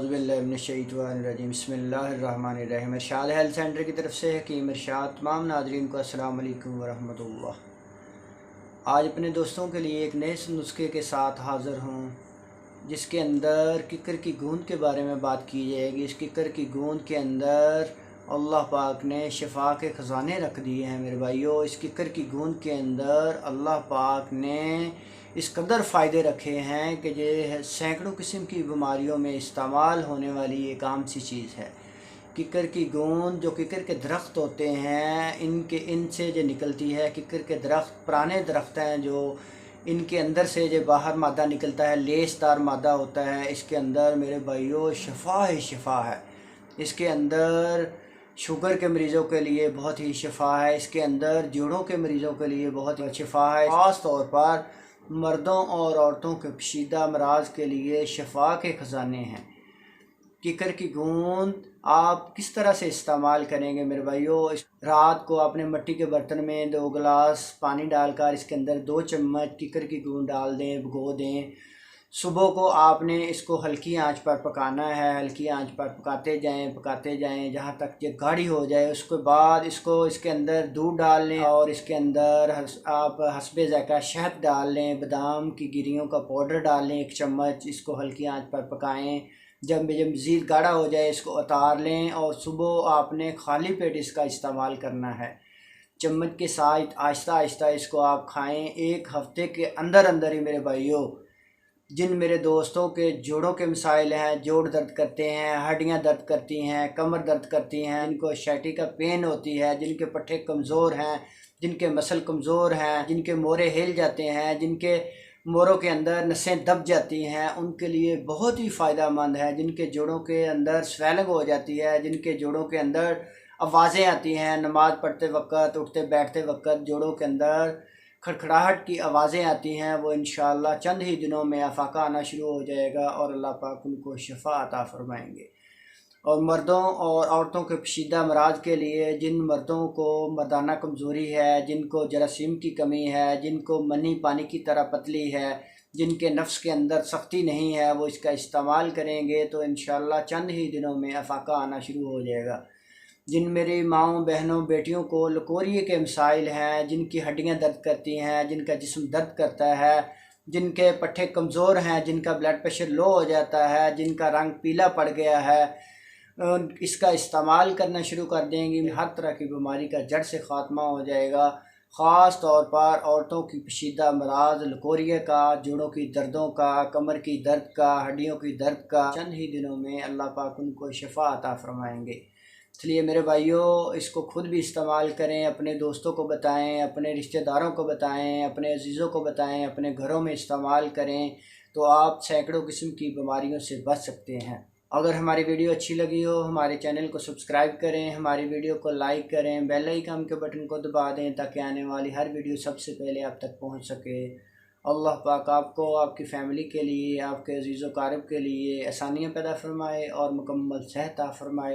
औज़ुबिल्लाहिमिनश्शैतानिर्रजीम बिस्मिल्लाहिर्रहमानिर्रहीम। इरशाद health centre की तरफ से हकीम इरशाद तमाम नाज़रीन को अस्सलाम वालेकुम वरहमतुल्लाह। आज अपने दोस्तों के लिए एक नए नुस्खे के साथ हाज़िर हूँ, जिसके अंदर किकर की गूंद के बारे में बात की जाएगी। इस किकर की गूंद के अंदर अल्लाह पाक ने शिफा के ख़जाने रख दिए हैं मेरे भाइयों। इस किकर की गूंद के अंदर अल्लाह पाक ने इस कदर फ़ायदे रखे हैं कि ये सैकड़ों किस्म की बीमारियों में इस्तेमाल होने वाली एक आम सी चीज़ है। किकर की गूंद, जो किकर के दरख्त होते हैं, इनसे जो निकलती है, किकर के दरख्त पुराने दरख्त हैं, जो इनके अंदर से जो बाहर मादा निकलता है, लेसदार मादा होता है। इसके अंदर मेरे भाइयों शिफा ही शिफा है। इसके अंदर शुगर के मरीज़ों के लिए बहुत ही शिफा है। इसके अंदर जोड़ों के मरीज़ों के लिए बहुत ही शिफा है। ख़ास तौर पर मर्दों और औरतों के पेचीदा अमराज के लिए शिफा के ख़जाने हैं। किकर की गूंद आप किस तरह से इस्तेमाल करेंगे मेरे भाइयों? रात को आपने मिट्टी के बर्तन में 2 गिलास पानी डालकर इसके अंदर 2 चम्मच किकर की गूंद डाल दें, भिगो दें। सुबह को आपने इसको हल्की आंच पर पकाना है। हल्की आंच पर पकाते जाएं जहाँ तक ये गाढ़ी हो जाए। उसके बाद इसके अंदर दूध डाल लें और इसके अंदर आप हस्बे ज़ायक़ा शहद डाल लें। बादाम की गिरियों का पाउडर डाल लें 1 चम्मच। इसको हल्की आंच पर पकाएं। जब मज़ीद गाढ़ा हो जाए इसको उतार लें और सुबह आपने खाली पेट इसका इस्तेमाल करना है। चम्मच के साथ आहिस्ता आहिस्ता इसको आप खाएं। 1 हफ़्ते के अंदर अंदर ही मेरे भाइयों, जिन मेरे दोस्तों के जोड़ों के मसाइल हैं, जोड़ दर्द करते हैं, हड्डियां दर्द करती हैं, कमर दर्द करती हैं, जिनको शाइटिका पेन होती है, जिनके पट्टे कमज़ोर हैं, जिनके मसल कमज़ोर हैं, जिनके मोरे हिल जाते हैं, जिनके मोरों के अंदर नसें दब जाती हैं, उनके लिए बहुत ही फ़ायदेमंद है। जिनके जोड़ों के अंदर स्वेलिंग हो जाती है, जिनके जोड़ों के अंदर आवाज़ें आती हैं, नमाज़ पढ़ते वक्त, उठते बैठते वक्त जोड़ों के अंदर खड़खड़ाहट की आवाज़ें आती हैं, वो इंशाअल्लाह चंद ही दिनों में अफाका आना शुरू हो जाएगा और अल्लाह पाक उनको शिफा अता फरमाएंगे। और मर्दों और औरतों के पेचीदा अमराज के लिए, जिन मर्दों को मर्दाना कमज़ोरी है, जिनको जरासीम की कमी है, जिनको मनी पानी की तरह पतली है, जिनके नफ्स के अंदर सख्ती नहीं है, वो इसका इस्तेमाल करेंगे तो इंशाअल्लाह चंद ही दिनों में अफाका आना शुरू हो जाएगा। जिन मेरी माँओं, बहनों, बेटियों को लकोरिए के मसाइल हैं, जिनकी हड्डियां दर्द करती हैं, जिनका जिस्म दर्द करता है, जिनके पट्टे कमज़ोर हैं, जिनका ब्लड प्रेशर लो हो जाता है, जिनका रंग पीला पड़ गया है, इसका इस्तेमाल करना शुरू कर देंगे। हर तरह की बीमारी का जड़ से ख़ात्मा हो जाएगा। ख़ास तौर पर औरतों की पेचीदा अमराज, लकोरिए का, जोड़ों की दर्दों का, कमर की दर्द का, हड्डियों की दर्द का, चंद ही दिनों में अल्लाह पाक उनको शिफा अता फरमाएंगे। इसलिए मेरे भाइयों, इसको खुद भी इस्तेमाल करें, अपने दोस्तों को बताएं, अपने रिश्तेदारों को बताएं, अपने अजीज़ों को बताएं, अपने घरों में इस्तेमाल करें तो आप सैकड़ों किस्म की बीमारियों से बच सकते हैं। अगर हमारी वीडियो अच्छी लगी हो, हमारे चैनल को सब्सक्राइब करें, हमारी वीडियो को लाइक करें, बेल आइकन के बटन को दबा दें ताकि आने वाली हर वीडियो सबसे पहले आप तक पहुँच सके। अल्लाह पाक आपको, आपकी फ़ैमिली के लिए, आपके अजीज़ व क़ारिब के लिए आसानियाँ पैदा फरमाए और मुकम्मल सेहत अता फरमाए।